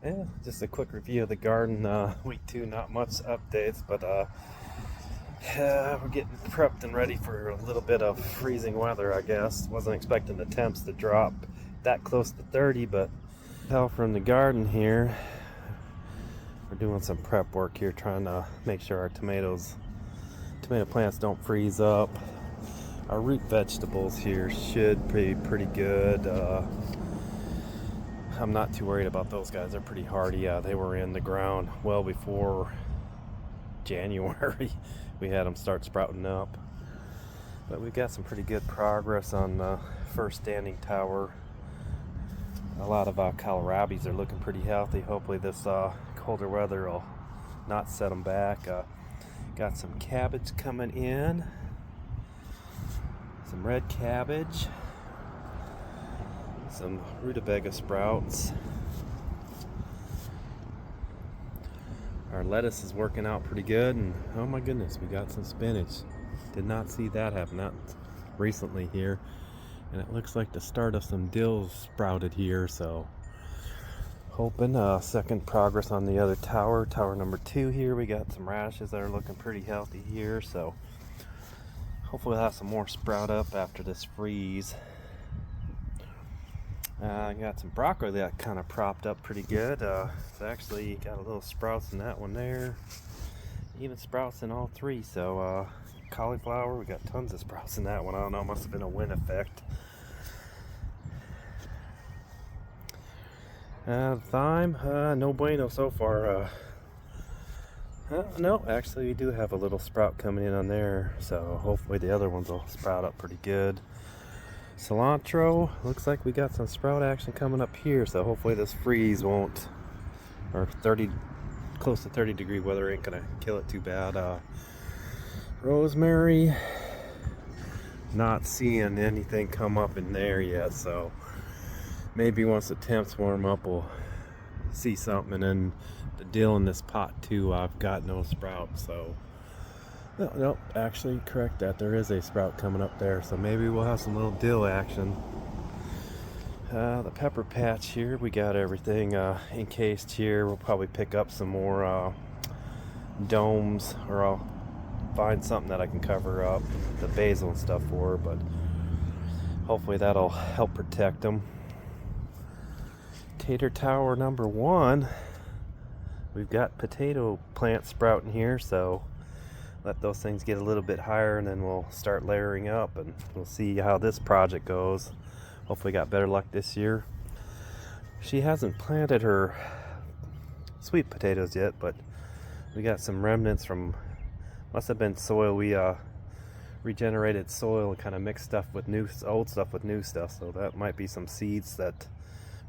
Yeah, just a quick review of the garden. Week 2, not much updates, but we're getting prepped and ready for a little bit of freezing weather, I guess. Wasn't expecting the temps to drop that close to 30, but tell from the garden here, we're doing some prep work here, trying to make sure our tomato plants don't freeze up. Our root vegetables here should be pretty good. I'm not too worried about those guys. They're pretty hardy. They were in the ground well before January. We had them start sprouting up. But we've got some pretty good progress on the first standing tower. A lot of kohlrabis are looking pretty healthy. Hopefully this colder weather will not set them back. Got some cabbage coming in. Some red cabbage. Some rutabaga sprouts. Our lettuce is working out pretty good, and oh my goodness, we got some spinach. Did not see that happen, not recently here. And it looks like the start of some dills sprouted here, so hoping second progress on the other tower number 2 here. We got some radishes that are looking pretty healthy here, so hopefully we'll have some more sprout up after this freeze. I got some broccoli that kind of propped up pretty good. It's actually got a little sprouts in that one there. Even sprouts in all 3. So cauliflower, we got tons of sprouts in that one. I don't know, must have been a wind effect. Thyme, no bueno so far. No, actually we do have a little sprout coming in on there. So hopefully the other ones will sprout up pretty good. Cilantro, looks like we got some sprout action coming up here, so hopefully this freeze won't, or close to 30 degree weather ain't gonna kill it too bad. Rosemary, not seeing anything come up in there yet, so maybe once the temps warm up we'll see something. And then the dill in this pot too, I've got no sprout, so no, actually correct that. There is a sprout coming up there, so maybe we'll have some little dill action. The pepper patch here, we got everything encased here. We'll probably pick up some more domes, or I'll find something that I can cover up the basil and stuff for, but hopefully that'll help protect them. Tater tower number 1, we've got potato plants sprouting here, so let those things get a little bit higher and then we'll start layering up, and we'll see how this project goes. Hopefully got better luck this year. She hasn't planted her sweet potatoes yet, but we got some remnants from, must have been soil. We regenerated soil and kind of mixed stuff with old stuff with new stuff, so that might be some seeds that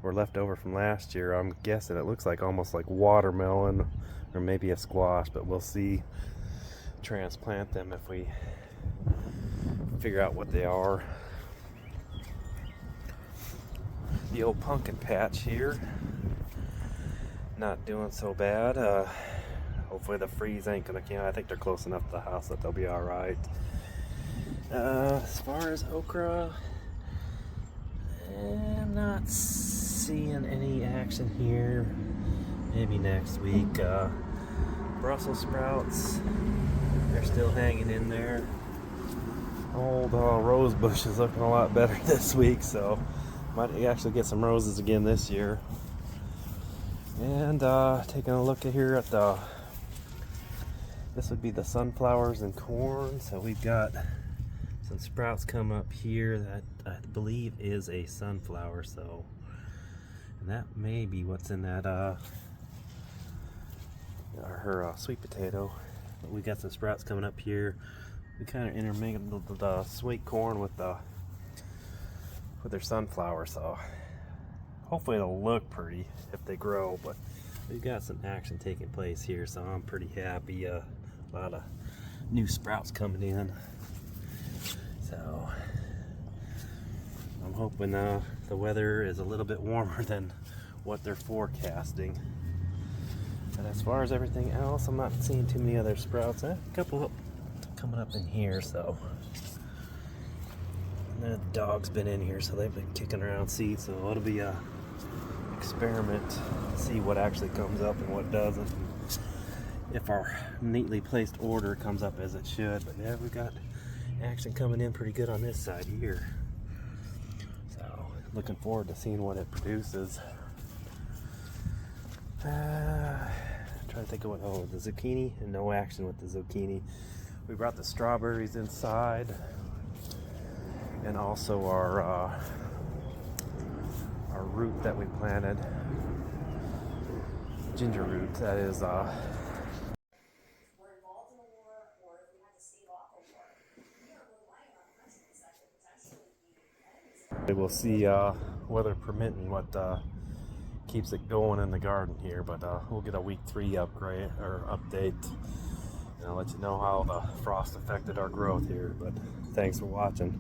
were left over from last year. I'm guessing it looks like almost like watermelon or maybe a squash, but we'll see. Transplant them if we figure out what they are. The old pumpkin patch here, not doing so bad. Hopefully the freeze ain't gonna kill. I think they're close enough to the house that they'll be all right. As far as okra, I'm not seeing any action here. Maybe next week. Brussels sprouts, they're still hanging in there. Old rose bush is looking a lot better this week, so might actually get some roses again this year. And taking a look at here at this would be the sunflowers and corn. So we've got some sprouts come up here that I believe is a sunflower. So, and that may be what's in that her sweet potato. But we got some sprouts coming up here. We kind of intermingled the sweet corn with their sunflower, so hopefully it'll look pretty if they grow. But we've got some action taking place here, so I'm pretty happy. A lot of new sprouts coming in, so I'm hoping the weather is a little bit warmer than what they're forecasting. And as far as everything else, I'm not seeing too many other sprouts. A couple coming up in here, so and the dog's been in here, so they've been kicking around seeds, so it'll be experiment, see what actually comes up and what doesn't. If our neatly placed order comes up as it should. But yeah, we've got action coming in pretty good on this side here. So looking forward to seeing what it produces. Trying to think of what, oh, the zucchini, and no action with the zucchini. We brought the strawberries inside, and also our root that we planted, ginger root, that is. We'll see, weather permitting, what keeps it going in the garden here, but we'll get a week 3 upgrade or update, and I'll let you know how the frost affected our growth here. But thanks for watching.